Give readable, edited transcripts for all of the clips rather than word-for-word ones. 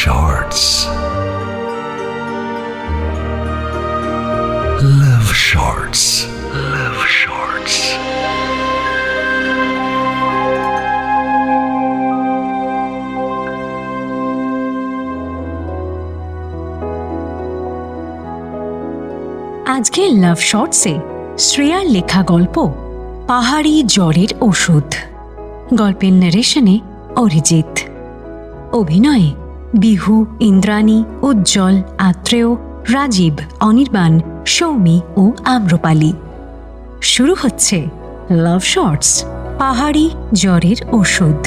Shorts. লাভ shorts, লাভ shorts. আজকের লাভ শর্টসে শ্রেয়ার লেখা গল্প পাহাড়ি জ্বরের ওষুধ। গল্পের নারেশনে অরিজিৎ, অভিনয়ে বিহু, ইন্দ্রাণী, উজ্জ্বল, আত্রেয়, রাজীব, অনির্বাণ, সৌমি ও আম্রপালি। শুরু হচ্ছে লাভ শর্টস পাহাড়ি জ্বরের ওষুধ।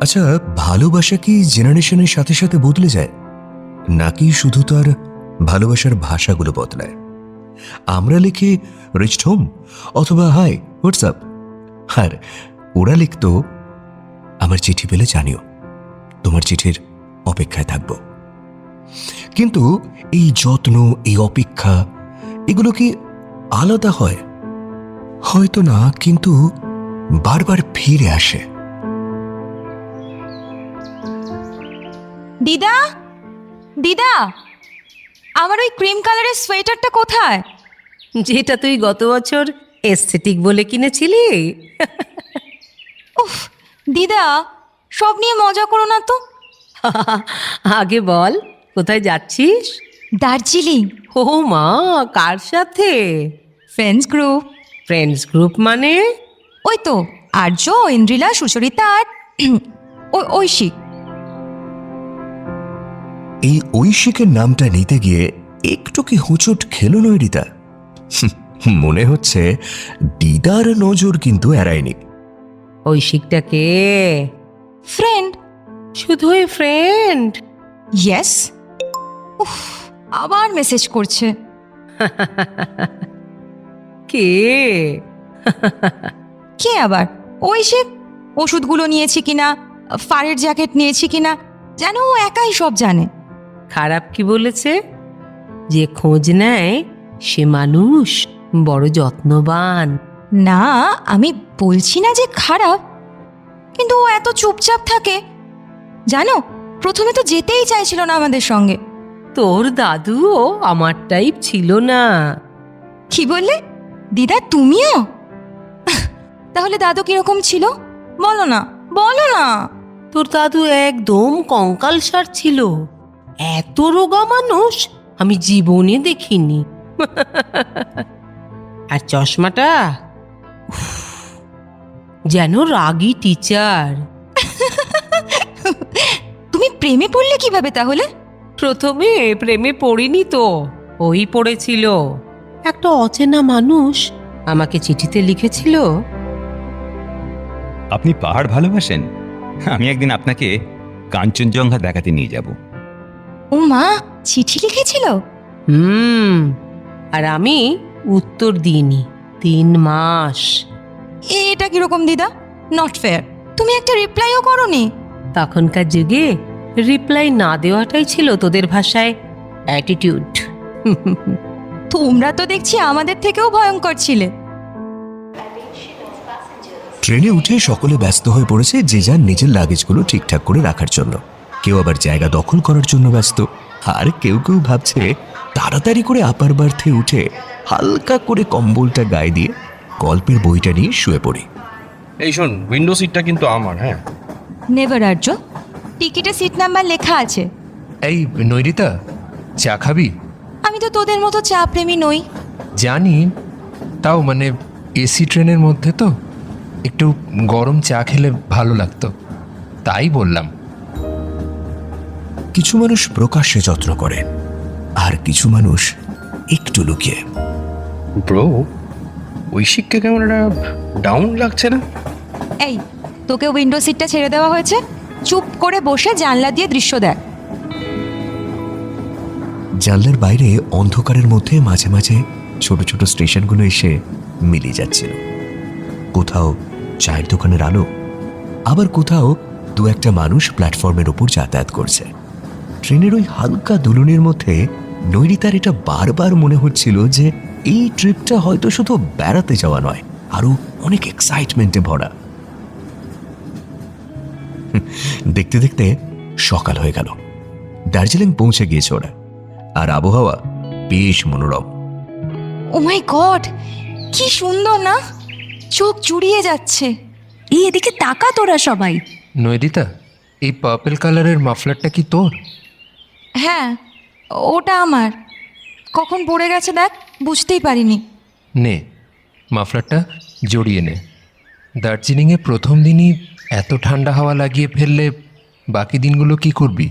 আচ্ছা, ভালোবাসা কি জেনারেশনের সাথে সাথে বদলে যায়, নাকি শুধু তার ভালোবাসার ভাষাগুলো বদলায়? আমরা লিখি রিচড হোম অথবা হাই হোয়াটসঅ্যাপ, আর ওরা লিখত আমার চিঠি পেলে জানিও, তোমার চিঠির অপেক্ষায় থাকব। কিন্তু এই যত্ন, এই অপেক্ষা, এগুলো কি আলাদা হয়? হয়তো না, কিন্তু বারবার ফিরে আসে। দিদা, দিদা, আমার ওই ক্রিম কালারের সোয়েটারটা কোথায়? যেটা তুই গত বছর এস্থেটিক বলে কিনেছিলি। উফ, দিদা, সব নিয়ে মজা করো না তো। আগে বল, কোথায় যাচ্ছিস? দার্জিলিং। ও মা, কার সাথে? Friends group. ফ্রেন্ডস গ্রুপ মানে? ওই তো আর্য, ইন্দ্রিলা, সুচরিতা আর ঐশিক। এই ঐশিকের নামটা নিতে গিয়ে একটু কি হুঁচট খেলো নৈরিতা? মনে হচ্ছে দিদার নজর কিন্তু এড়ায়নি। ঐশিকটাকে ফ্রেন্ড। শুধুই ফ্রেন্ড? ইয়েস। উফ, আবার মেসেজ করছে। কে? কে আবার? ঐশিক। ওষুধগুলো নিয়েছি কিনা, ফারের জ্যাকেট নিয়েছি কিনা, যেন ও একাই সব জানে। খারাপ কি বলেছে? যে খোঁজ নেয় সে মানুষ বড় যত্নবান। না, আমি বলছি না যে খারাপ, কিন্তু ও এত চুপচাপ থাকে জানো। প্রথমে তো যেতেই চাইছিল না আমাদের সঙ্গে। তোর দাদুও আমার টাইপ ছিল না। কি বললে দিদা, তুমিও? তাহলে দাদু কিরকম ছিল বলো না, বলো না। তোর দাদু একদম কঙ্কালসার ছিল। এত রোগা মানুষ আমি জীবনে দেখিনি। আর চশমাটা উফ, যেন রাগী টিচার। তুমি প্রেমে পড়লে কিভাবে তাহলে? প্রথমে প্রেমে পড়িনি তো, ওই পড়েছিল। একটা অচেনা মানুষ আমাকে চিঠিতে লিখেছিল, আপনি পাহাড় ভালোবাসেন? আমি একদিন আপনাকে কাঞ্চনজঙ্ঘা দেখাতে নিয়ে যাব। ও মা, চিঠি লিখেছিল? আর আমি উত্তর দিইনি 3 মাস। এটা কিরকম দিদা? Not fair. তুমি একটা রিপ্লাইও করোনি। তখনকার যুগে রিপ্লাই না দেওয়াটাই ছিল তোদের ভাষায় অ্যাটিটিউড। তোমরা তো দেখছি আমাদের থেকেও ভয়ঙ্কর ছিলে। ট্রেনে উঠে সকলে ব্যস্ত হয়ে পড়েছে যে যার নিজের লাগেজগুলো ঠিকঠাক করে রাখার জন্য। কেউ আবার জায়গা দখল করার জন্য ব্যস্ত, আর কেউ কেউ ভাবছে তাড়াতাড়ি করে আপার বার্থে উঠে হালকা করে কম্বলটা গায়ে দিয়ে গল্পের বইটা নিয়ে শুয়ে পড়ি। এই শোন, উইন্ডো সিটটা কিন্তু আমার। হ্যাঁ, নেভার আর্য, টিকিটে সিট নাম্বার লেখা আছে। এই নৈরিতা, চা খাবি? আমি তো তোদের মতো চা প্রেমী নই। জানি, তাও মানে এসি ট্রেনের মধ্যে তো একটু গরম চা খেলে ভালো লাগতো, তাই বললাম। কিছু মানুষ প্রকাশ্যে যত্ন করে, আর কিছু মানুষ একটু লুকিয়ে। ব্রো, ঐশিককে কেমন একটা ডাউন লাগছে না? এই, তোকে উইন্ডো সিটটা ছেড়ে দেওয়া হয়েছে, চুপ করে বসে জানলা দিয়ে দৃশ্য দেখ। জানলার বাইরে অন্ধকারের মধ্যে মাঝে মাঝে ছোট ছোট স্টেশনগুলো এসে মিলিয়ে যাচ্ছিল। কোথাও চায়ের দোকানের আলো, আবার কোথাও 2-1 মানুষ প্ল্যাটফর্মের ওপর যাতায়াত করছে। ট্রেনের ওই হালকা দুলুনির মধ্যে নৈরিতার এটা বারবার মনে হচ্ছিল যে এই ট্রিপটা হয়তো শুধু বেড়াতে যাওয়া নয়, আরো অনেক এক্সাইটমেন্টে ভরা। দেখতে দেখতে সকাল হয়ে গেল। দার্জিলিং পৌঁছে গিয়েছে ওরা, আর আবহাওয়া বেশ মনোরম। ও মাই গড, কি সুন্দর না, চোখ জুড়িয়ে যাচ্ছে। এই এদিকে তাকা তোরা সবাই। নয়দিতা, এই পার্পল কালারের মাফলারটা কি তোর? হ্যাঁ, ওটা আমার। কখন পড়ে গেছে দেখ, বুঝতেই পারিনি। নে, মাফলারটা জড়িয়ে নে। দার্জিলিংয়ে প্রথম দিনই এত ঠান্ডা হাওয়া লাগিয়ে ফেললে বাকি দিনগুলো কি করবি?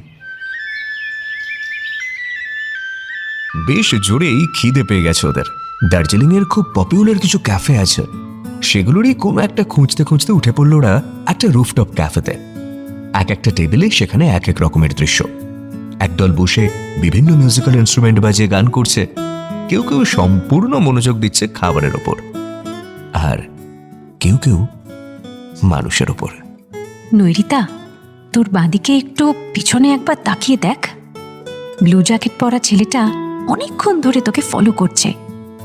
বেশ জোরেই খিদে পেয়ে গেছে ওদের। দার্জিলিং এর খুব পপুলার কিছু ক্যাফে আছে, সেগুলোরই কোনো একটা খুঁজতে খুঁজতে উঠে পড়ল ওরা একটা রুফটপ ক্যাফেতে। এক একটা টেবিলে সেখানে এক এক রকমের দৃশ্য। একদল বসে বিভিন্ন মিউজিক্যাল ইনস্ট্রুমেন্ট বাজিয়ে গান করছে, কেউ কেউ সম্পূর্ণ মনোযোগ দিচ্ছে খাবারের ওপর, আর কেউ কেউ মানুষের ওপর। নৈরিতা, তোর বাঁদিকে একটু পিছনে একবার তাকিয়ে দেখ। ব্লু জ্যাকেট পরা ছেলেটা অনেকক্ষণ ধরে তোকে ফলো করছে।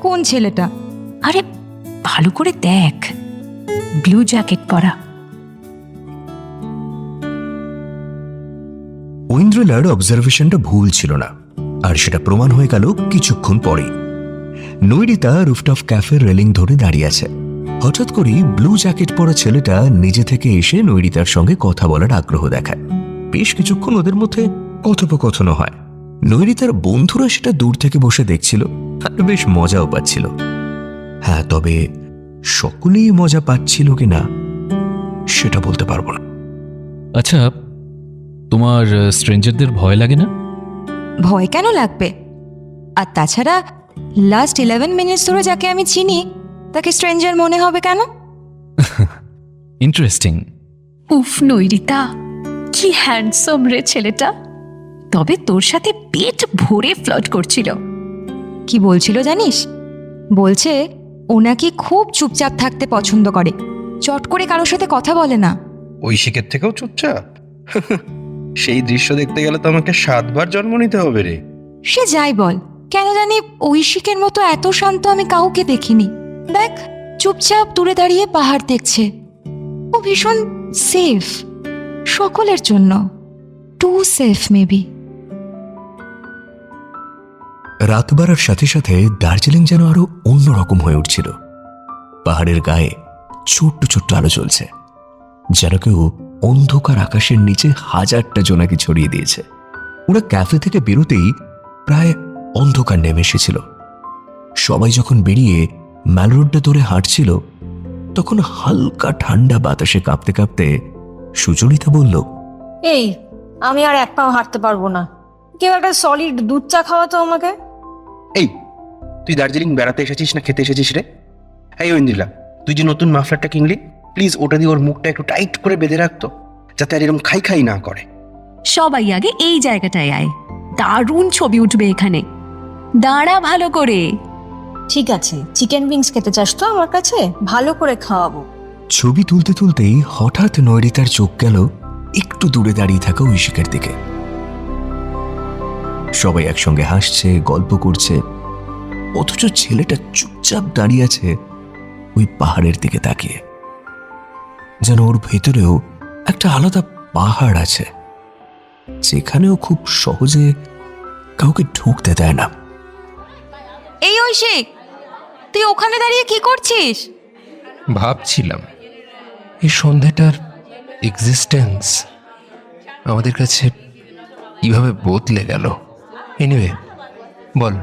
কোন ছেলেটা? আরে ভালো করে দেখ, ব্লু জ্যাকেট পরা। ঐন্দ্রলার অবজারভেশনটা ভুল ছিল না, আর সেটা প্রমাণ হয়ে গেল কিছুক্ষণ পরেই। নৈরিতা রুফটপ ক্যাফের রেলিং ধরে দাঁড়িয়ে আছে। হঠাৎ করেই ব্লু জ্যাকেট পরা ছেলেটা নিজে থেকে এসে নৈরিতার সঙ্গে কথা বলার আগ্রহ দেখায়। বেশ কিছুক্ষণ ওদের মধ্যে কথোপকথন হয়। নৈরিতার বন্ধুরা সেটা দূর থেকে বসে দেখছিল, আর বেশ মজাও পাচ্ছিল। হ্যাঁ, তবে সকলেই মজা পাচ্ছিল কিনা সেটা বলতে পারবো না। আচ্ছা, তোমার স্ট্রেঞ্জারদের ভয় লাগে না? ভয় কেন লাগবে? আর তাছাড়া লাস্ট 11 মিনিটস ধরে যাকে আমি চিনি তাকে স্ট্রেঞ্জার মনে হবে কেন? ইন্টারেস্টিং। উফ নৈরিতা, কি হ্যান্ডসাম রে ছেলেটা। তবে তোর সাথে পেট ভরে ফ্লার্ট করছিল। কি বলছিল জানিস? বলছে ও নাকি খুব চুপচাপ থাকতে পছন্দ করে, চট করে কারোর সাথে কথা বলে না। ঐশিকের থেকেও চুপচাপ? সেই দৃশ্য দেখতে গেলে তো আমাকে 7 বার জন্ম নিতে হবে রে। সে যাই বল, কেন জানি ঐশিকের মতো এত শান্ত আমি কাউকে দেখিনি। দেখ, চুপচাপ দূরে দাঁড়িয়ে পাহাড় দেখছে। ও ভীষণ সেফ সকলের জন্য, টু সেফ মেবি। রাত বাড়ার সাথে সাথে দার্জিলিং যেন আরো অন্যরকম হয়ে উঠছিল। পাহাড়ের গায়ে ছোট্ট ছোট্ট আলো জ্বলছে, যেন কেউ অন্ধকার আকাশের নিচে হাজারটা জোনাকি ছড়িয়ে দিয়েছে। ওরা ক্যাফে থেকে বেরোতেই প্রায় অন্ধকার নেমে এসেছিল। সবাই যখন বেরিয়ে ম্যাল রোডটা ধরে হাঁটছিল, তখন হালকা ঠান্ডা বাতাসে কাঁপতে কাঁপতে সুচরিতা বলল, এই, আমি আর এক পাও হাঁটতে পারবো না। কেউ একটা সলিড দুধ চা খাওয়াতো আমাকে। এই, তুই দার্জিলিং বেড়াতে এসেছিস না খেতে এসেছিস রে? এই ঐন্দ্রিলা, তুই যে নতুন মাফলারটা কিনলি, প্লিজ ওটা দিয়ে ওর মুখটা একটু টাইট করে বেঁধে রাখতো, যাতে আর এরকম খাই খাই না করে। সবাই আগে এই জায়গাটায় আয়, দারুণ ছবি উঠবে এখানে। দাঁড়া ভালো করে। ঠিক আছে, চিকেন উইংস খেতে চাস তো আমার কাছে? ভালো করে খাওয়াবো। ছবি তুলতে তুলতেই হঠাৎ নৈরিতার চোখ গেল একটু দূরে দাঁড়িয়ে থাকা ঐশিকের দিকে। সবাই একসঙ্গে হাসছে, গল্প করছে, অথচ ছেলেটা চুপচাপ দাঁড়িয়ে আছে ওই পাহাড়ের দিকে তাকিয়ে। যেন ওর ভেতরেও একটা আলাদা পাহাড় আছে, যেখানেও খুব সহজে কাউকে ঢুকতে দেয় না। এই ঐশিক, তুই ওখানে দাঁড়িয়ে কি করছিস? ভাবছিলাম এই সন্ধ্যাটার এক্সিস্টেন্স আমাদের কাছে কিভাবে বদলে গেল। এনিওয়ে, বল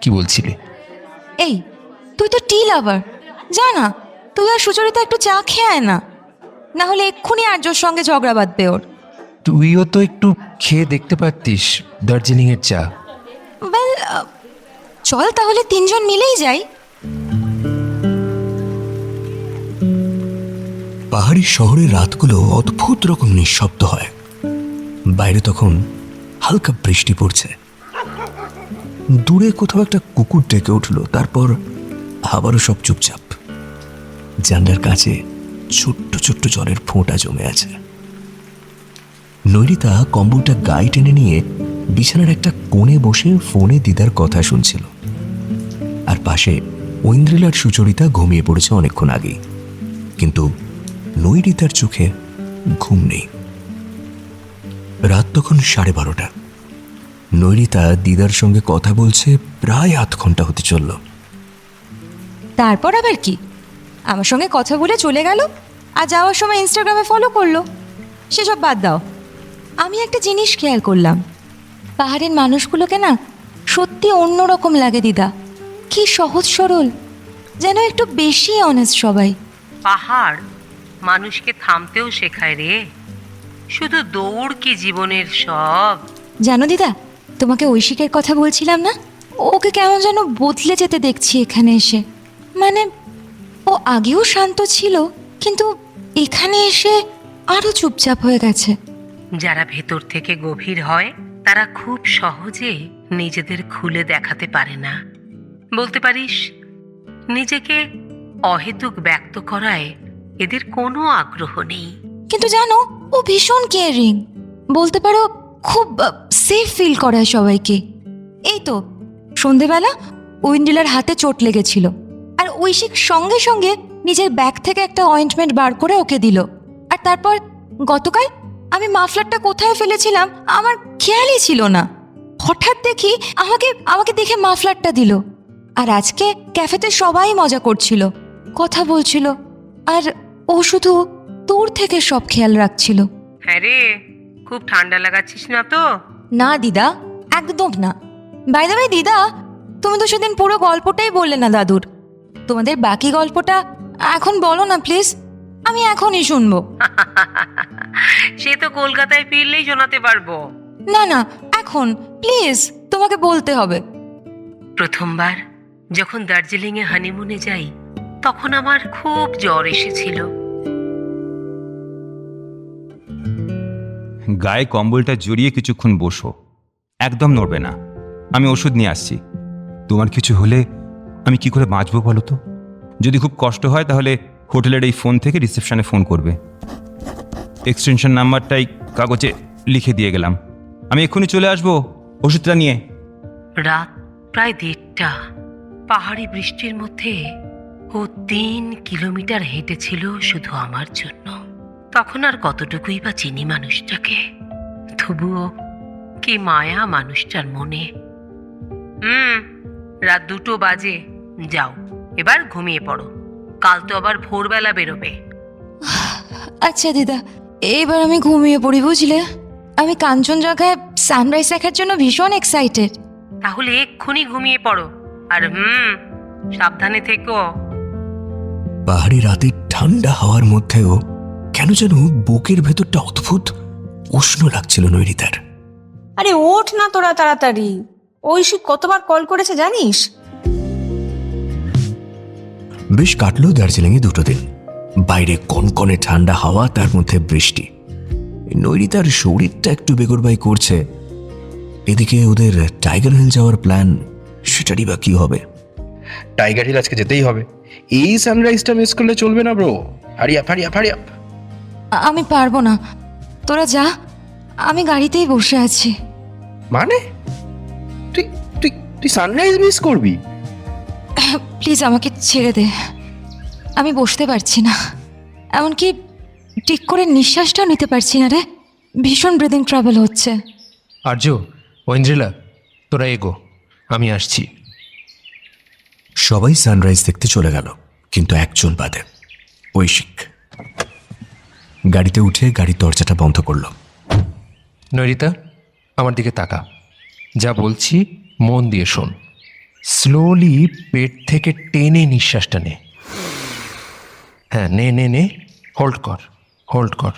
কি বলছিলি? এই, তুই তো টি লাভার, যা না, তুই আর সুচরিতা একটু চা খেয়ে আয় না, না হলে এক্ষুনি আর্যর সঙ্গে ঝগড়া বাঁধবে ওর। তুইও তো একটু খেয়ে দেখতে পারতিস দার্জিলিংয়ের চা। ওয়েল, চল তাহলে 3 জন মিলেই যাই। পাহাড়ি শহরের রাতগুলো অদ্ভুত রকম নিঃশব্দ হয়। বাইরে তখন হালকা বৃষ্টি পড়ছে। দূরে কোথাও একটা কুকুর ডেকে উঠল, তারপর আবারও সব চুপচাপ। জানলার কাছে ছোট্ট ছোট্ট জলের ফোঁটা জমে আছে। নৈরিতা কম্বলটা গায়ে টেনে নিয়ে বিছানার একটা কোণে বসে ফোনে দিদার কথা শুনছিল, আর পাশে ঐন্দ্রিলার সুচরিতা ঘুমিয়ে পড়েছে অনেকক্ষণ আগেই, কিন্তু নৈরিতার চোখে ঘুম নেই। রাত তখন 12:30। নৈরিতা দিদার সঙ্গে কথা বলছে প্রায় 8 ঘন্টা হতে চলল। তারপর আবার কি, আমার সঙ্গে কথা বলে চলে গেল, আর যাওয়ার সময় ইনস্টাগ্রামে ফলো করলো। সেসব বাদ দাও। আমি একটা জিনিস খেয়াল করলাম, পাহাড়ের মানুষগুলোকে না সত্যি অন্যরকম লাগে দিদা। কি সহজ সরল, যেন একটু বেশি অনেস্ট সবাই। পাহাড় মানুষকে থামতেও শেখায় রে। শুধু দৌড় কি জীবনের সব? জানো দিদা, তোমাকে ঐশিকের কথা বলছিলাম না, ওকে কেমন যেন বদলে যেতে দেখছি এখানে এসে। মানে ও আগেও শান্ত ছিল, কিন্তু এখানে এসে আরো চুপচাপ হয়ে গেছে। যারা ভেতর থেকে গভীর হয় তারা খুব সহজে নিজেদের খুলে দেখাতে পারে না। বলতে পারিস নিজেকে অহেতুক ব্যক্ত করায় এদের কোনো আগ্রহ নেই। কিন্তু জানো, ও ভীষণ কেয়ারিং, বলতে পারো খুব সেফ ফিল করায় সবাইকে। এই তো সন্ধেবেলা ঐন্দ্রিলার হাতে চোট লেগেছিল, আর ঐশিক সঙ্গে সঙ্গে নিজের ব্যাগ থেকে একটা অয়েন্টমেন্ট বার করে ওকে দিল। আর তারপর গতকাল আমি মাফলারটা কোথায় ফেলেছিলাম আমার খেয়ালই ছিল না, হঠাৎ দেখি আমাকে দেখে মাফলারটা দিল। আর আজকে ক্যাফেতে সবাই মজা করছিল, কথা বলছিল, আর ও শুধু দূর থেকে সব খেয়াল রাখছিল। হ্যাঁ রে, খুব ঠান্ডা লাগাচ্ছিস না তো? না দিদা, একদম না। বাই দ্য ওয়ে দিদা, তুমি তো সেদিন পুরো গল্পটাই বললে না দাদুর। তোমাদের বাকি গল্পটা এখন বলো না প্লিজ, আমি এখনই শুনবো। সে তো কলকাতায় ফিরলেই শোনাতে পারবো। না না, এখন প্লিজ, তোমাকে বলতে হবে। প্রথমবার যখন দার্জিলিংয়ে হানিমুনে যাই তখন আমার খুব জ্বর এসেছিল। গায়ে কম্বলটা জড়িয়ে কিছুক্ষণ বসো, একদম নড়বে না। আমি ওষুধ নিয়ে আসছি। তোমার কিছু হলে আমি কি করে বাঁচবো বলো তো? যদি খুব কষ্ট হয় তাহলে হোটেলের এই ফোন থেকে রিসেপশনে ফোন করবে। এক্সটেনশন নাম্বারটাই কাগজে লিখে দিয়ে গেলাম। আমি এক্ষুনি চলে আসবো ওষুধটা নিয়ে। রাত প্রায় 1:30। পাহাড়ি বৃষ্টির মধ্যে ও 3 কিলোমিটার হেঁটেছিল শুধু আমার জন্য। তখন আর কতটুকুই বা চিনি মানুষটাকে, তবুও কি মায়া মানুষটার মনে। রাত 2 বাজে। যাও এবার ঘুমিয়ে পড়ো, কাল তো আবার ভোরবেলা বেরোবে। আচ্ছা দিদা, এবার আমি ঘুমিয়ে পড়ি বুঝলে। আমি কাঞ্চনজঙ্ঘায় সানরাইজ দেখার জন্য ভীষণ এক্সাইটেড। তাহলে এক্ষুনি ঘুমিয়ে পড়ো, আর সাবধানে থেকো। পাহাড়ি রাতে ঠান্ডা হাওয়ার মধ্যেও কেন যেন বুকের ভেতরটা অদ্ভুত উষ্ণ লাগছিল নৈরিতার। আরে ওঠ না তোরা তাড়াতাড়ি, ঐশী কতবার কল করেছে জানিস? বেশ কাটলো দার্জিলিংয়ে 2 দিন। বাইরে কনকনে ঠান্ডা হাওয়া, তার মধ্যে বৃষ্টি। নৈরিতার শরীরটা একটু বেগরবাই করছে। এদিকে ওদের টাইগার হিল যাওয়ার প্ল্যান, সেটারই বা কি হবে? টাইগার হিল আজকে যেতেই হবে। এই সানরাইজটা মিস করলে চলবে না ব্রো। Hurry up hurry up hurry up. আমি পারবো না, তোরা যা, আমি গাড়িতেই বসে আছি। মানে তুই তুই তুই সানরাইজ মিস করবি? প্লিজ আমাকে ছেড়ে দে, আমি বসতে পারছি না, এমনকি ঠিক করে নিঃশ্বাসটাও নিতে পারছি না রে। ভীষণ ব্রিদিং ট্রাবল হচ্ছে। আর্য, ঐন্দ্রিলা, তোরা এগো, আমি আসছি। সবাই সানরাইজ দেখতে চলে গেল, কিন্তু একজন বাদে, ঐশিক। গাড়িতে উঠে গাড়ির দরজাটা বন্ধ করলো। নৈরিতা, আমার দিকে তাকা, যা বলছি মন দিয়ে শোন। স্লোলি পেট থেকে টেনে নিঃশ্বাসটা নে। হ্যাঁ, নে নে নে, হোল্ড কর, হোল্ড কর।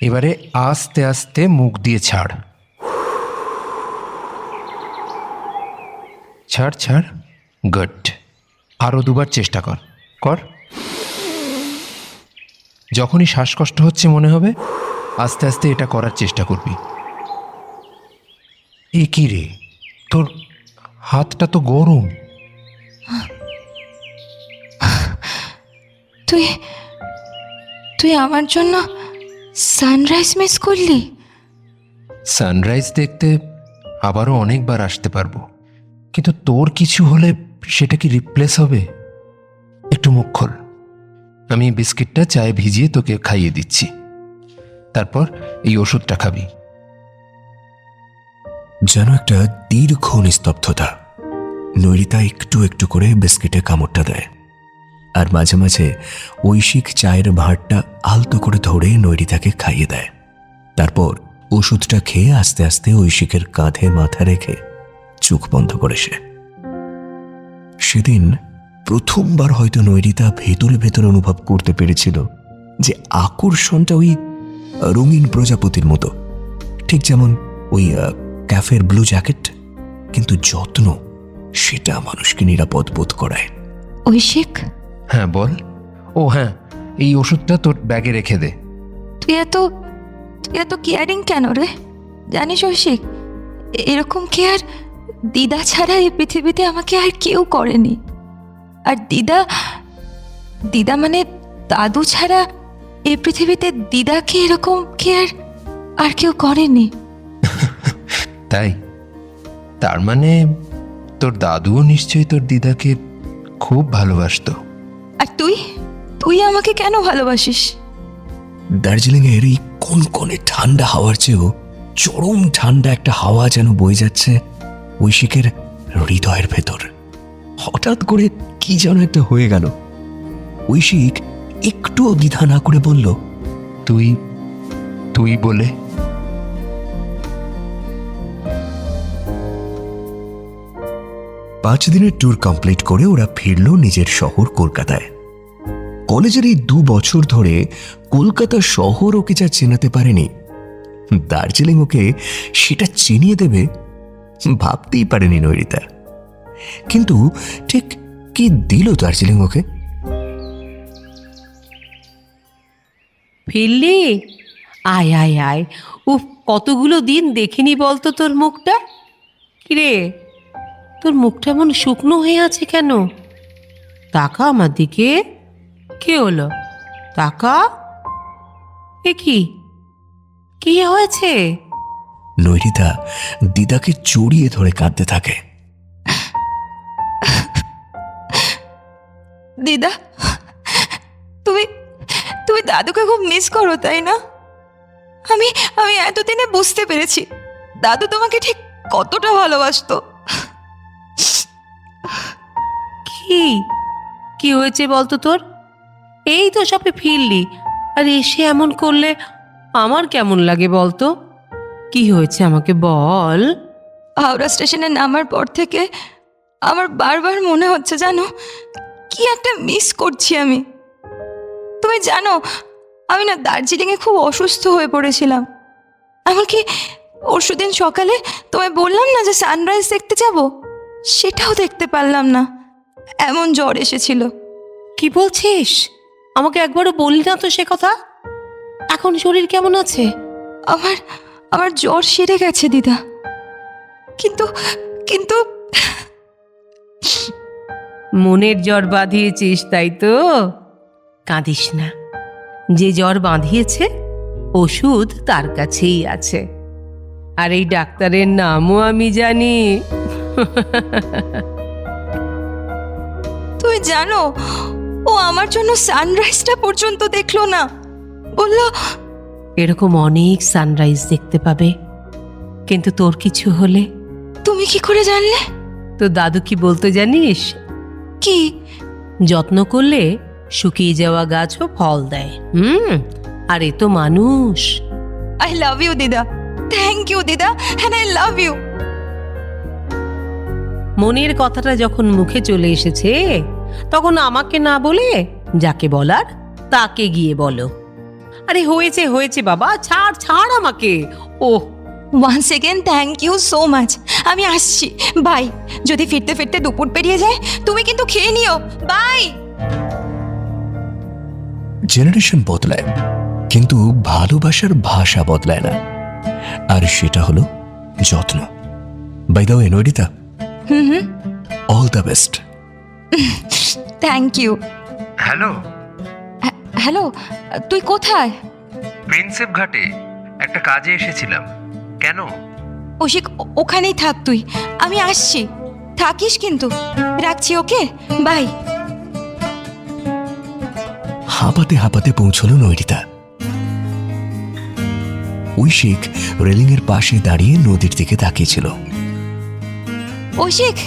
এবারে আস্তে আস্তে মুখ দিয়ে ছাড়, ছাড় ছাড়। গুড, আরও 2বার চেষ্টা কর, কর। যখনই শ্বাসকষ্ট হচ্ছে মনে হবে, আস্তে আস্তে এটা করার চেষ্টা করবি। এ কি রে, তোর হাতটা তো গরম। তুই তুই আমার জন্য সানরাইজ মিস করলি? সানরাইজ দেখতে আবারও অনেকবার আসতে পারবো, কিন্তু তোর কিছু হলে সেটা কি রিপ্লেস হবে? একটু মুখ খোল, আমি বিস্কিটটা চায়ে ভিজিয়ে তোকে খাইয়ে দিচ্ছি, তারপর এই ওষুধটা খাবি। যেন একটা দীর্ঘ নিস্তব্ধতা। নৈরিতা একটু একটু করে বিস্কিটে কামড়টা দেয়, আর মাঝে মাঝে ঐশিক চায়ের ভাঁড়টা আলতো করে ধরে নৈরিতাকে খাইয়ে দেয়। তারপর ওষুধটা খেয়ে আস্তে আস্তে ঐশিকের কাঁধে মাথা রেখে চোখ বন্ধ করে সেদিন প্রথমবার হয়তো নৈরিতা ভেতরে ভেতরে অনুভব করতে পেরেছিল যে আকর্ষণটা ওই রঙিন প্রজাপতির মতো, ঠিক যেমন ওই ক্যাফের ব্লু জ্যাকেট, কিন্তু যত্ন সেটা মানুষকে নিরাপদ বোধ করায়। ঐশিক, হ্যাঁ বল। ও হ্যাঁ, এই ওষুধটা তোর ব্যাগে রেখে দে। তুই এত কেয়ারিং কেন রে? জানিস ঐশিক, এরকম কেয়ার দিদা ছাড়া এই পৃথিবীতে আমাকে আর কেউ করেনি। আর দিদা মানে দাদু ছাড়া এই পৃথিবীতে দিদাকে এরকম কেয়ার আর কেউ করেনি। তাই? তার মানে তোর দাদুও নিশ্চয়ই তোর দিদাকে খুব ভালোবাসতো। আর তুই আমাকে কেন ভালোবাসিস? দার্জিলিং এর এই কনকনে ঠান্ডা হাওয়ার চেয়েও চরম ঠান্ডা একটা হাওয়া যেন বয়ে যাচ্ছে ঐশিকের হৃদয়ের ভেতর। হঠাৎ করে কি যেন একটা হয়ে গেল। ঐশিক একটুও দ্বিধা না করে বলল, তুই বলে। পাঁচ দিনের ট্যুর কমপ্লিট করে ওরা ফিরল নিজের শহর কলকাতায়। কলেজের এই 2 বছর ধরে কলকাতা শহর ওকে যা চেনাতে পারেনি, দার্জিলিং ওকে সেটা চিনিয়ে দেবে ভাবতেই পারেনি নৈরিতা। কিন্তু ঠিক কি দিল দার্জিলিং ওকে? ফিরলি? আয় আয় আয়। উফ, কতগুলো দিন দেখিনি বলতো তোর মুখটা। কিরে, তোর মুখটা এমন শুকনো হয়ে আছে কেন? তাকা আমার দিকে। কি হলো? তাকা। এ কি হয়েছে? নৈরিতা দিদাকে জড়িয়ে ধরে কাঁদতে থাকে। দিদা, তুমি দাদুকে খুব মিস করো, তাই না? আমি এতদিনে বুঝতে পেরেছি দাদু তোমাকে ঠিক কতটা ভালোবাসতো। কি হয়েছে বলতো তোর? এই তো সবে ফিরলি, আর এসে এমন করলে আমার কেমন লাগে বলতো? কি হয়েছে আমাকে বল। হাওড়া স্টেশনে নামার পর থেকে আমার বারবার মনে হচ্ছে জানো কি একটা মিস করছি আমি। তুমি জানো আমি না দার্জিলিংয়ে খুব অসুস্থ হয়ে পড়েছিলাম। এমনকি পরশুদিন সকালে তোমায় বললাম না যে সানরাইজ দেখতে যাব, সেটাও দেখতে পারলাম না, এমন জ্বর এসেছিল। কি বলছিস? আমাকে একবারও বললি না তো সে কথা। এখন শরীর কেমন আছে? আমার জ্বর সেরে গেছে দিদা, কিন্তু মনের জ্বর বাঁধিয়েছিস, তাই তো? কাঁদিস না, যে জ্বর বাঁধিয়েছে ওষুধ তার কাছেই আছে, আর এই ডাক্তারের নামও আমি জানি। তুমি জানো ও আমার জন্য সানরাইজটা পর্যন্ত দেখলো না, বলল এরকম অনেক সানরাইজ দেখতে পাবে, কিন্তু তোর কিছু হলে। তুমি কি করে জানলে? তো দাদু কি বলতো জানিস? কি? যত্ন করলে শুকিয়ে যাওয়া গাছও ফল দেয়। আর এ তো মানুষ। আই লাভ ইউ দিদা, থ্যাংক ইউ দিদা, হ্যাঁ আই লাভ ইউ। মনের কথাটা যখন মুখে চলে এসেছে তখন আমাকে না বলে যাকে বলার তাকে গিয়ে বলো। আরে হয়েছে হয়েছে বাবা, ছাড় আমাকে। Oh, once again thank you so much. আমি আসছি, বাই। যদি ফিরতে ফিরতে দুপুর পেরিয়ে যায় তুমি কিন্তু খেয়ে নিও, বাই। জেনারেশন বদলায়, কিন্তু ভালোবাসার ভাষা বদলায় না, আর সেটা হলো যত্ন। By the way Nairita, all the best. Thank you. Hello hello, তুই কোথায়? প্রিন্সেপ ঘাটে একটা কাজে এসেছিলাম। কেন? ওশিক, ওখানেই থাক তুই, আমি আসছি। থাকিস কিন্তু। রাখছি, ওকে, বাই। হাঁপাতে হাঁপাতে পৌঁছল নৈরিতা। ঐশিক রেলিংয়ের পাশে দাঁড়িয়ে নদীর দিকে তাকিয়েছিল। ঐশিক,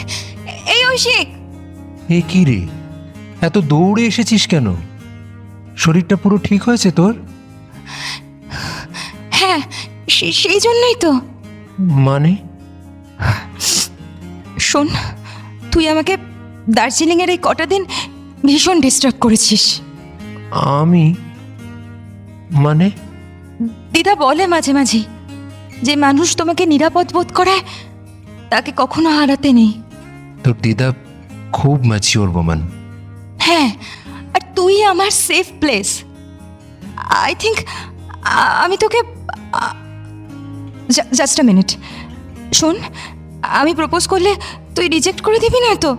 এই ঐশিক! এ কি রে, এত দৌড়ে এসেছিস কেন? শরীরটা পুরো ঠিক হয়েছে তোর? হ্যাঁ, সেই জন্যই তো। মানে? শোন, তুই আমাকে দার্জিলিংয়ের এই কটা দিন ভীষণ ডিস্টার্ব করেছিস। আমি? মানে? দিদা বলে মাঝে মাঝে যে মানুষ তোমাকে নিরাপদ বোধ করায় তাকে কখনো হারাতে নেই। তোর দিদা খুব ম্যাচিওর ওম্যান। হ্যাঁ, আর তুই আমার সেফ প্লেস। আই থিঙ্ক আমি তোকে জাস্ট আ মিনিট। শোন, আমি প্রপোজ করলে তুই রিজেক্ট করে দিবি না তো?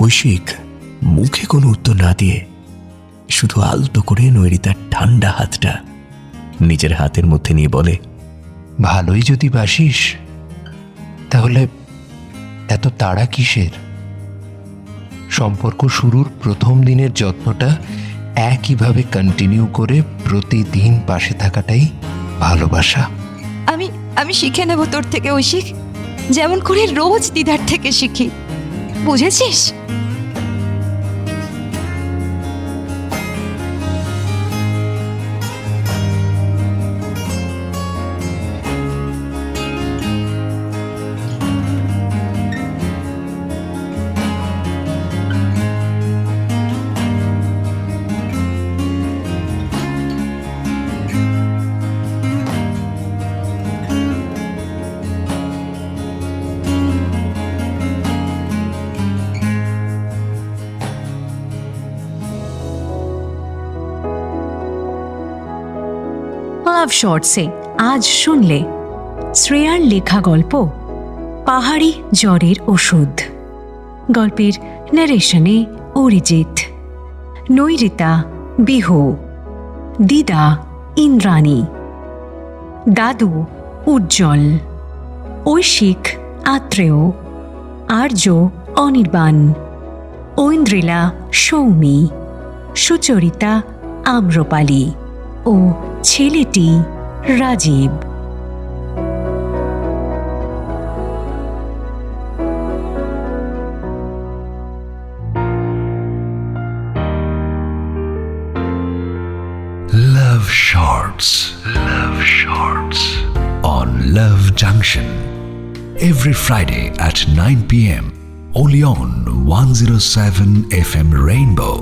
ঐশিক মুখে কোনো উত্তর না দিয়ে শুধু আলতো করে নৈরিতার ঠান্ডা হাতটা নিজের হাতের মধ্যে নিয়ে বলে, ভালোই যদি বাসিস তাহলে এত তাড়া কিসের? সম্পর্ক শুরুর প্রথম দিনের যত্নটা একইভাবে কন্টিনিউ করে প্রতিদিন পাশে থাকাটাই ভালোবাসা। আমি শিখে নেব তোর থেকে ঐশিক, যেমন করে রোজ দিদার থেকে শিখি। বুঝেছিস? লাভ শর্টসে আজ শুনলে শ্রেয়ার লেখা গল্প পাহাড়ি জ্বরের ওষুধ। গল্পের ন্যারেশনে অরিজিৎ, নৈরিতা বিহু, দিদা ইন্দ্রাণী, দাদু উজ্জ্বল, ঐশিক আত্রেয়, আর্য অনির্বাণ, ঐন্দ্রিলা সৌমি, সুচরিতা আম্রপালি ও ছেলেটি Rajib. Love Shorts. Love Shorts on Love Junction every Friday at 9 p.m. only on 107 FM Rainbow.